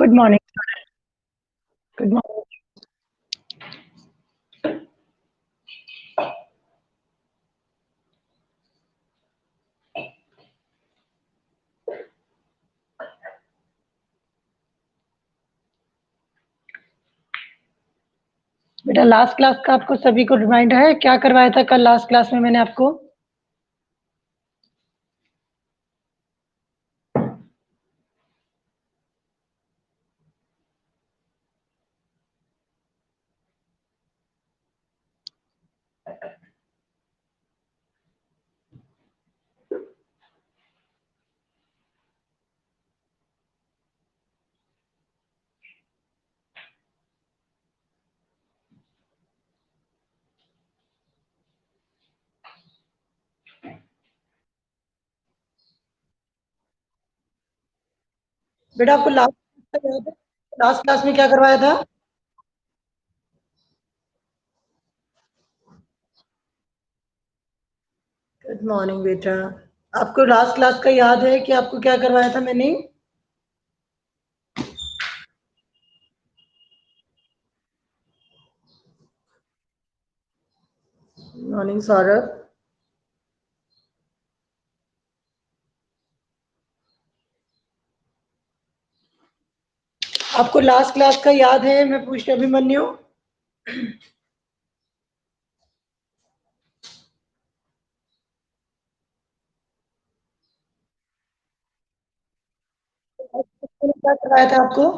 Good morning. Good morning. बेटा last class का आपको सभी को रिमाइंडर है? क्या करवाया था कल लास्ट क्लास में मैंने आपको? बेटा आपको लास्ट क्लास में क्या करवाया था? गुड मॉर्निंग बेटा। आपको लास्ट क्लास का याद है कि आपको क्या करवाया था मैंने? मॉर्निंग सौरभ। आपको लास्ट क्लास का याद है? मैं पूछ रही अभिमन्यु। क्या करवाया था आपको?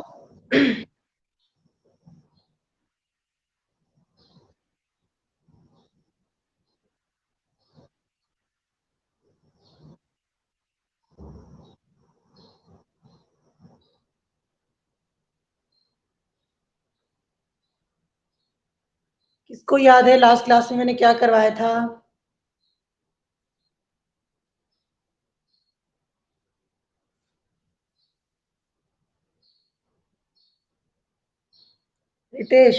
किसको याद है लास्ट क्लास में मैंने क्या करवाया था? रितेश।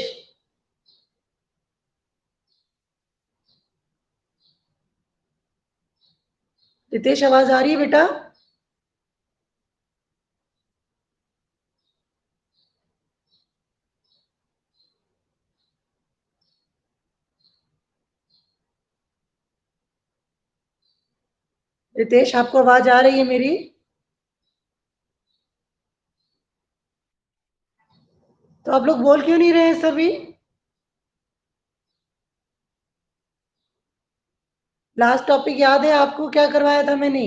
रितेश आवाज आ रही है बेटा? रितेश आपको आवाज आ रही है मेरी? तो आप लोग बोल क्यों नहीं रहे हैं सभी? लास्ट टॉपिक याद है आपको? क्या करवाया था मैंने?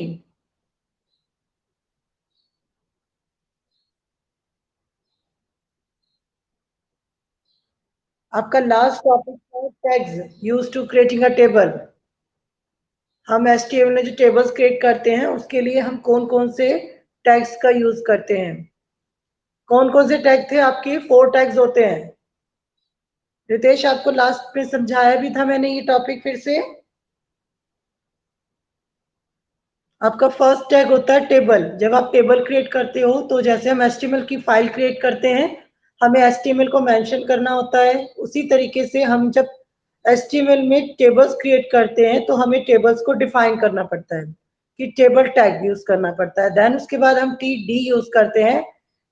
आपका लास्ट टॉपिक है tags use to creating a table. हम एचटीएमएल में जो टेबल्स क्रिएट करते हैं उसके लिए हम कौन कौन से टैग्स का यूज करते हैं? कौन कौन से टैग थे आपके? 4 टैग्स होते हैं। रितेश आपको लास्ट में समझाया भी था मैंने ये टॉपिक फिर से। आपका फर्स्ट टैग होता है टेबल। जब आप टेबल क्रिएट करते हो तो जैसे हम एचटीएमएल की फाइल क्रिएट करते हैं, हमें एचटीएमएल को मेंशन करना होता है। उसी तरीके से हम जब एचटीएमएल में टेबल्स क्रिएट करते हैं तो हमें टेबल्स को डिफाइन करना पड़ता है कि टेबल टैग यूज करना पड़ता है। देन उसके बाद हम टी डी यूज करते हैं।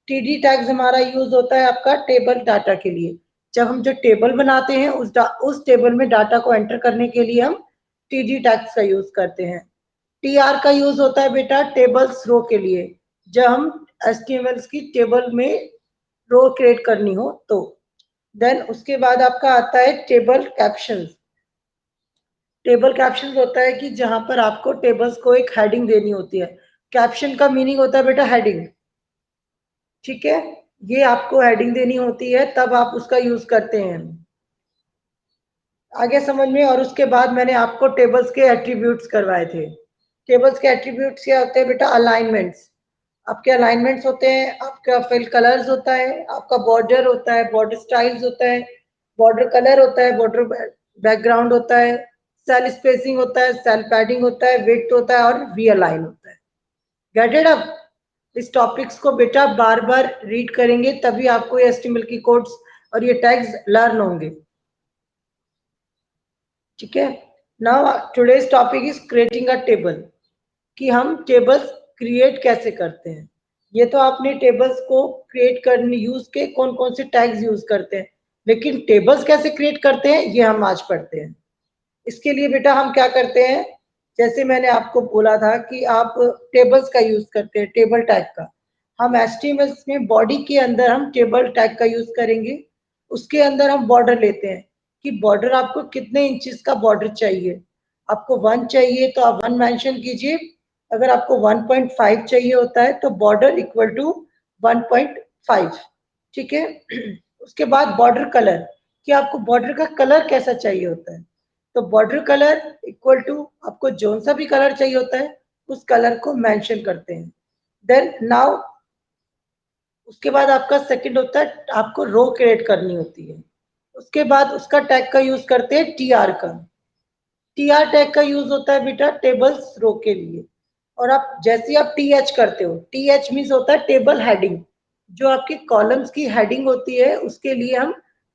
टी डी टैग्स हमारा यूज होता है आपका टेबल डाटा के लिए। जब हम जो टेबल बनाते हैं उस टेबल में डाटा को एंटर करने के लिए हम टी डी टैग्स का यूज करते हैं। टी आर का यूज होता है बेटा टेबल्स रो के लिए। जब हम एचटीएमएल की टेबल में रो क्रिएट करनी हो तो। देन उसके बाद आपका आता है टेबल कैप्शंस। टेबल कैप्शंस होता है कि जहां पर आपको टेबल्स को एक हेडिंग देनी होती है। कैप्शन का मीनिंग होता है बेटा हेडिंग। ठीक है, ये आपको हेडिंग देनी होती है तब आप उसका यूज करते हैं। आगे समझ में। और उसके बाद मैंने आपको टेबल्स के एट्रीब्यूट्स करवाए थे। टेबल्स के एट्रीब्यूट्स क्या होते हैं बेटा? अलाइनमेंट्स। आपके अलाइनमेंट्स होते हैं, आपका फिल कलर्स होता है, आपका बॉर्डर होता है, बॉर्डर स्टाइल्स होता है, बॉर्डर कलर होता है, बॉर्डर बैकग्राउंड होता है, सेल स्पेसिंग होता है, सेल पैडिंग होता है, विड्थ होता है और वी अलाइन होता है। Get it up? इस टॉपिक्स को बेटा बार बार रीड करेंगे तभी आपको ये एचटीएमएल की कोड्स और ये टैग्स लर्न होंगे। ठीक है। Now today's topic is creating a table, कि हम टेबल्स क्रिएट कैसे करते हैं। ये तो आपने टेबल्स को क्रिएट करने यूज के कौन कौन से टैग्स यूज करते हैं, लेकिन टेबल्स कैसे क्रिएट करते हैं ये हम आज पढ़ते हैं। इसके लिए बेटा हम क्या करते हैं, जैसे मैंने आपको बोला था कि आप टेबल्स का यूज करते हैं, टेबल टैग का। हम एचटीएमएल में बॉडी के अंदर हम टेबल टैग का यूज करेंगे। उसके अंदर हम बॉर्डर लेते हैं कि बॉर्डर आपको कितने इंचेस का बॉर्डर चाहिए। आपको 1 चाहिए तो आप 1 मेंशन कीजिए। अगर आपको 1.5 चाहिए होता है तो बॉर्डर इक्वल टू 1.5। ठीक है। उसके बाद बॉर्डर कलर, कि आपको बॉर्डर का कलर कैसा चाहिए होता है, तो बॉर्डर कलर इक्वल टू आपको जो सा भी कलर चाहिए होता है उस कलर को मेंशन करते हैं। देन नाउ उसके बाद आपका सेकंड होता है, आपको रो क्रिएट करनी होती है। उसके बाद उसका टैग का यूज करते हैं टीआर का। टीआर टैग का यूज होता है बेटा टेबल्स रो के लिए। और आप जैसे आप टीएच करते हो, टीएच मीन्स होता है टेबल हेडिंग। जो आपकी कॉलम्स की हेडिंग होती है उसके लिए हम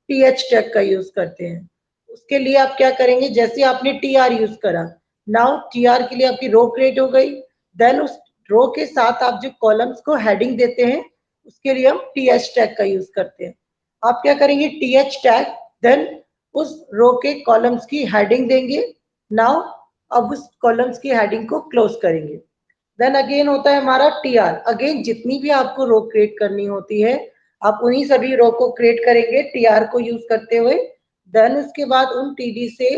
टीएच टैग का यूज करते हैं। उसके लिए आप क्या करेंगे, जैसे आपने टीआर यूज करा, नाउ टीआर के लिए आपकी रो क्रिएट हो गई। देन उस रो के साथ आप जो कॉलम्स को हेडिंग देते हैं उसके लिए हम टीएच टैग का यूज करते हैं। आप क्या करेंगे, टीएच टैग, देन उस रो के कॉलम्स की हेडिंग देंगे। नाउ अब उस कॉलम्स की हेडिंग को क्लोज करेंगे। देन अगेन होता है हमारा टीआर। अगेन जितनी भी आपको रो क्रिएट करनी होती है आप उन्हीं सभी रो को क्रिएट करेंगे टीआर को यूज करते हुए। देन उसके बाद उन टीडी से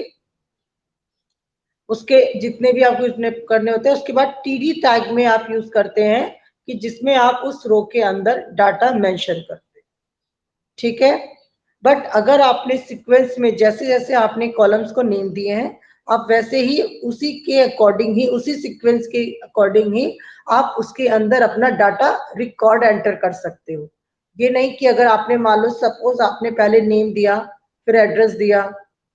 उसके जितने भी आपको इसमें करने होते हैं उसके बाद टीडी टैग में आप यूज करते हैं कि जिसमें आप उस रो के अंदर डाटा मेंशन करते हैं। ठीक है। बट अगर आपने सीक्वेंस में जैसे जैसे आपने कॉलम्स को नेम दिए हैं आप वैसे ही उसी के अकॉर्डिंग ही, उसी सीक्वेंस के अकॉर्डिंग ही आप उसके अंदर अपना डाटा रिकॉर्ड एंटर कर सकते हो। ये नहीं कि अगर आपने मान लो सपोज आपने पहले नेम दिया, फिर एड्रेस दिया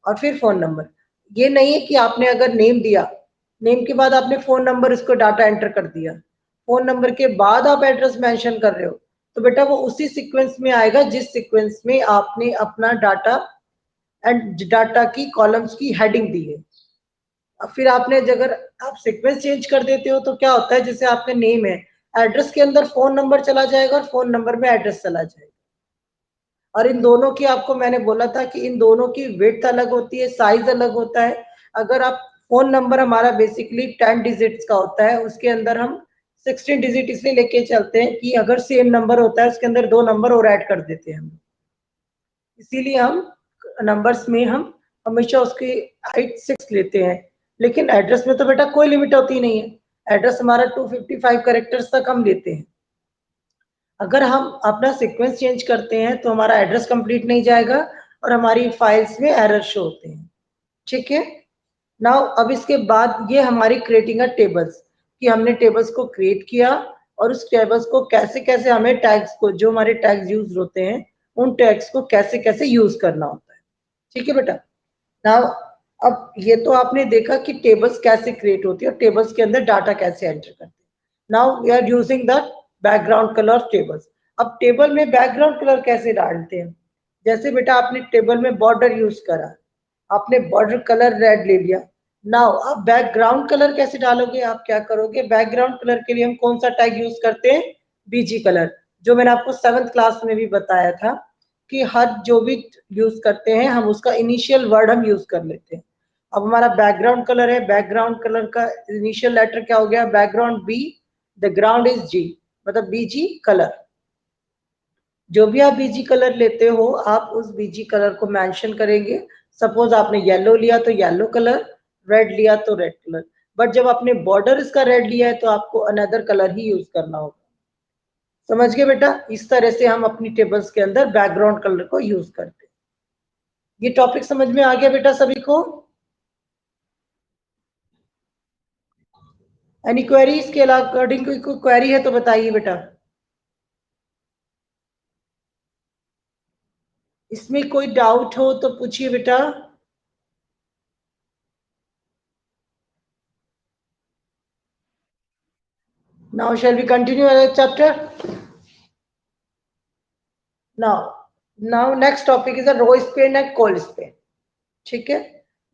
और फिर फोन नंबर। ये नहीं है कि आपने अगर नेम दिया, नेम के बाद आपने फोन नंबर इसको डाटा एंटर कर दिया, फोन नंबर के बाद आप एड्रेस मेंशन कर रहे हो, तो बेटा वो उसी सीक्वेंस में आएगा जिस सीक्वेंस में आपने अपना डाटा एंड डाटा की कॉलम्स की हेडिंग दी है। अब फिर आपने अगर आप सीक्वेंस चेंज कर देते हो तो क्या होता है, जैसे आपका नेम है, एड्रेस के अंदर फोन नंबर चला जाएगा और फोन नंबर में एड्रेस चला जाएगा। और इन दोनों की आपको मैंने बोला था कि इन दोनों की विड्थ अलग होती है, साइज अलग होता है। अगर आप फोन नंबर हमारा बेसिकली 10 डिजिट्स का होता है, उसके अंदर हम 16 डिजिट इसलिए लेके चलते हैं कि अगर सेम नंबर होता है उसके अंदर 2 नंबर और ऐड कर देते हैं हम, इसीलिए हम नंबर्स में हम हमेशा उसकी 8 6 लेते हैं। लेकिन एड्रेस में तो बेटा कोई लिमिट होती नहीं है, एड्रेस हमारा 255 कैरेक्टर्स तक हम लेते हैं। अगर हम अपना सीक्वेंस चेंज करते हैं तो हमारा एड्रेस कंप्लीट नहीं जाएगा और हमारी फाइल्स में एरर शो होते हैं। ठीक है। नाउ अब इसके बाद ये हमारी क्रिएटिंग अ टेबल्स, कि हमने टेबल्स को क्रिएट किया और उस टेबल्स को कैसे कैसे हमें टैग्स को, जो हमारे टैग्स यूज होते हैं उन टैग्स को कैसे कैसे यूज करना होता है। ठीक है बेटा। नाउ अब ये तो आपने देखा कि टेबल्स कैसे क्रिएट होती है और टेबल्स के अंदर डाटा कैसे एंटर करते हैं। Now we are using the background colour of tables. अब टेबल में बैकग्राउंड कलर कैसे डालते हैं, जैसे बेटा आपने टेबल में बॉर्डर यूज करा, आपने बॉर्डर कलर रेड ले लिया। नाउ आप बैकग्राउंड कलर कैसे डालोगे, आप क्या करोगे, बैकग्राउंड कलर के लिए हम कौन सा टैग यूज करते हैं, बीजी कलर, जो मैंने आपको 7th क्लास में भी बताया था कि हर जो भी यूज करते हैं हम उसका इनिशियल वर्ड हम यूज कर लेते हैं। अब हमारा बैकग्राउंड कलर है, बैकग्राउंड कलर का इनिशियल लेटर क्या हो गया, background B, the ground is G, मतलब बीजी कलर। जो भी आप बीजी कलर लेते हो आप उस बीजी कलर को मेंशन करेंगे। सपोज आपने येलो लिया तो येलो कलर, रेड लिया तो रेड कलर। बट जब आपने बॉर्डर इसका रेड लिया है तो आपको अनदर कलर ही यूज करना होगा। समझ गए बेटा, इस तरह से हम अपनी टेबल्स के अंदर बैकग्राउंड कलर को यूज करते हैं। ये टॉपिक समझ में आ गया बेटा सभी को? एनी क्वेरी इसके अकॉर्डिंग, कोई क्वेरी है तो बताइए बेटा। इसमें कोई डाउट हो तो पूछिए बेटा। Now shall we continue our chapter. Now next topic is a row span and col span. ठीक है।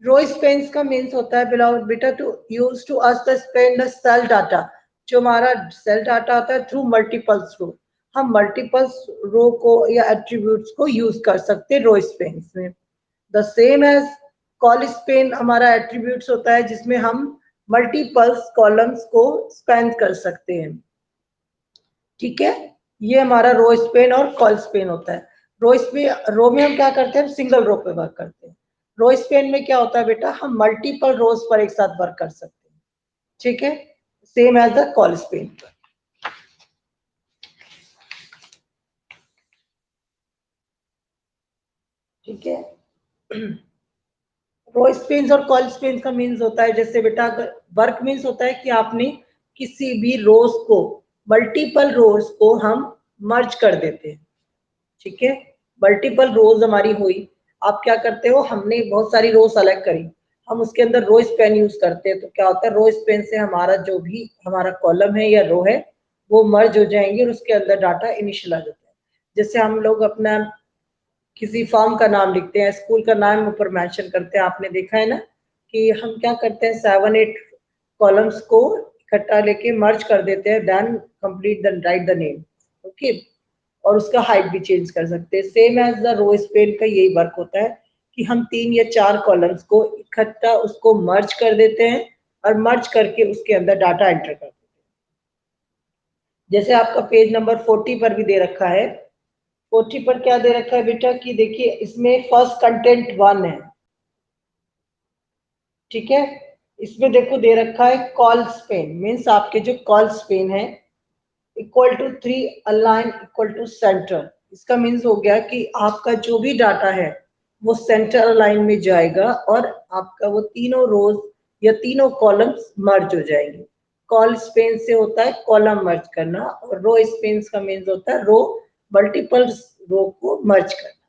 रो स्पेन का मीन्स होता है बिलोंग बेटा to use to us the span the cell data. जो हमारा सेल डाटा आता है थ्रू मल्टीपल्स रो, हम मल्टीपल्स रो को या एट्रीब्यूट्स को यूज कर सकते हैं रो स्पेन्स में। The same as col span हमारा एट्रीब्यूट्स होता है जिसमें हम मल्टीपल्स कॉलम्स को स्पेन कर सकते हैं। ठीक है, ये हमारा रो स्पेन और कॉल स्पेन होता है। रो में हम क्या करते हैं, सिंगल रो पे वर्क करते हैं। रो स्पेन में क्या होता है बेटा, हम मल्टीपल रोज पर एक साथ वर्क कर सकते हैं। ठीक है, same as the col span. ठीक है, रो स्पेन्स और कॉल स्पेन्स का मीन्स होता है, जैसे बेटा वर्क मीन्स होता है कि आपने किसी भी रोज को, मल्टीपल रोज को हम मर्ज कर देते हैं। ठीक है, मल्टीपल रोज हमारी हुई, आप क्या करते हो, हमने बहुत सारी रो सेलेक्ट करी, हम उसके अंदर रो स्पेन यूज करते हैं, तो क्या होता है, रो स्पेन से हमारा जो भी हमारा कॉलम है या रो है वो मर्ज हो जाएंगे और उसके अंदर डाटा इनिशियल आ जाता है। जैसे हम लोग अपना किसी फॉर्म का नाम लिखते हैं, स्कूल का नाम ऊपर मेंशन करते हैं, आपने देखा है ना कि हम क्या करते हैं, 7-8 कॉलम्स को इकट्ठा लेके मर्ज कर देते हैं, then complete the write the name. Okay, और उसका हाइट भी चेंज कर सकते हैं। Same as the row span का यही वर्क होता है कि हम 3 या 4 कॉलम्स को इकट्ठा उसको मर्ज कर देते हैं और मर्ज करके उसके अंदर डाटा एंटर करते हैं। जैसे आपका पेज नंबर 40 पर भी दे रखा है, 40 पर क्या दे रखा है बेटा कि देखिए इसमें फर्स्ट कंटेंट 1 है। ठीक है, इसमें देखो दे रखा है कॉल स्पेन, मीन्स आपके जो कॉल स्पेन है equal to 3 align equal to centre. इसका मीन्स हो गया कि आपका जो भी डाटा है वो सेंटर अलाइन में जाएगा और आपका वो तीनों रोज या तीनों कॉलम्स मर्ज हो जाएंगे। कॉल स्पेन से होता है कॉलम मर्ज करना, और रो स्पेन का मीन्स होता है रो मल्टीपल रो को मर्ज करना।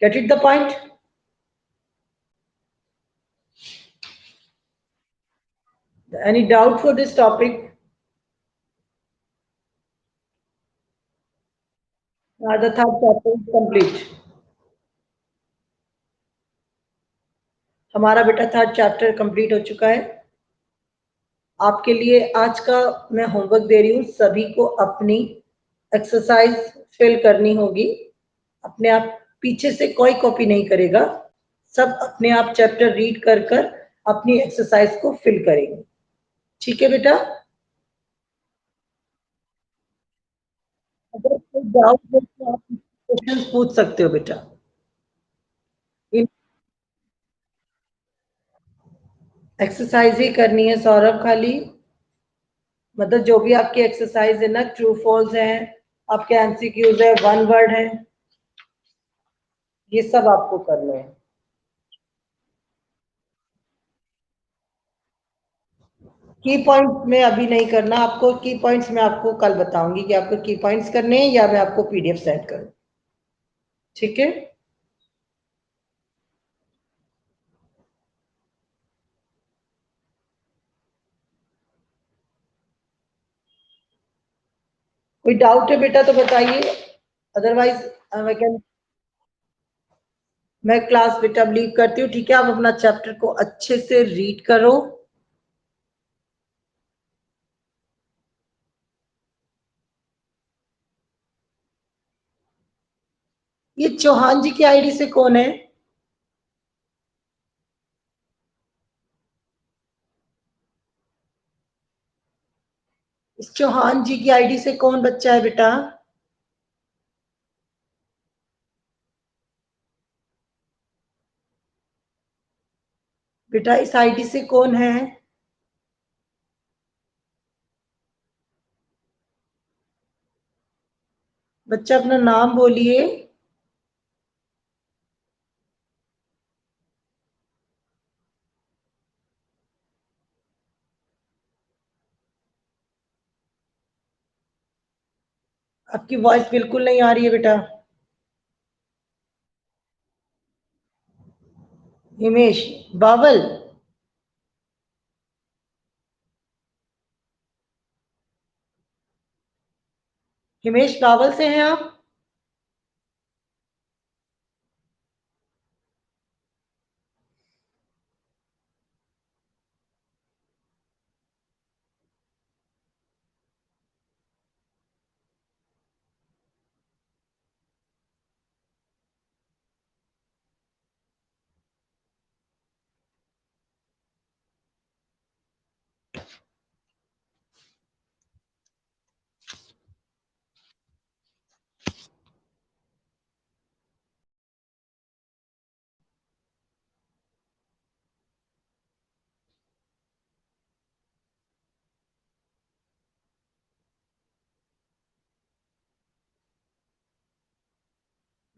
Get it the point? Any doubt for this topic? The third chapter is complete. हमारा बेटा थर्ड चैप्टर कंप्लीट हो चुका है। आपके लिए आज का मैं होमवर्क दे रही हूँ, सभी को अपनी एक्सरसाइज फिल करनी होगी। अपने आप पीछे से कोई कॉपी नहीं करेगा, सब अपने आप चैप्टर रीड कर कर अपनी एक्सरसाइज को फिल करेंगे। ठीक है बेटा, अगर कोई डाउट हो तो आप क्वेश्चन पूछ सकते हो बेटा। एक्सरसाइज ही करनी है सौरभ, खाली मतलब जो भी आपकी एक्सरसाइज है ना, ट्रू फॉल्स है, आपके एमसीक्यूज है, वन वर्ड है, ये सब आपको करना है। की पॉइंट में अभी नहीं करना आपको, की पॉइंट्स मैं आपको कल बताऊंगी कि आपको की पॉइंट्स करने हैं या मैं आपको पीडीएफ सेंड करूँ। ठीक है, कोई डाउट है बेटा तो बताइए, अदरवाइज मैं कैन, मैं क्लास बेटा लीव करती हूँ। ठीक है, आप अपना चैप्टर को अच्छे से रीड करो। ये चौहान जी की आईडी से कौन है? इस चौहान जी की आईडी से कौन बच्चा है बेटा? बेटा इस आईडी से कौन है? बच्चा अपना नाम बोलिए। आपकी वॉइस बिल्कुल नहीं आ रही है बेटा। हिमेश बावल? हिमेश बावल से हैं आप?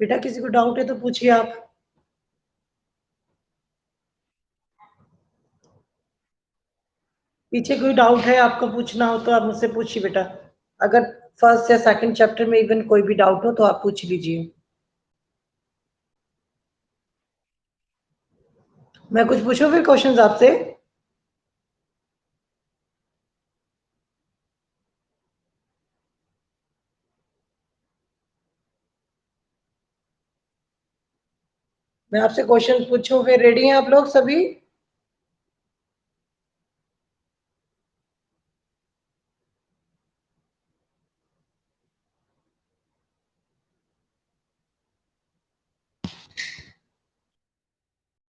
बेटा किसी को डाउट है तो पूछिए आप। पीछे कोई डाउट है आपको पूछना हो तो आप मुझसे पूछिए बेटा। अगर फर्स्ट या सेकंड चैप्टर में इवन कोई भी डाउट हो तो आप पूछ लीजिए। मैं कुछ पूछूं फिर क्वेश्चंस आपसे? मैं आपसे क्वेश्चंस पूछूं फिर? रेडी हैं आप लोग सभी?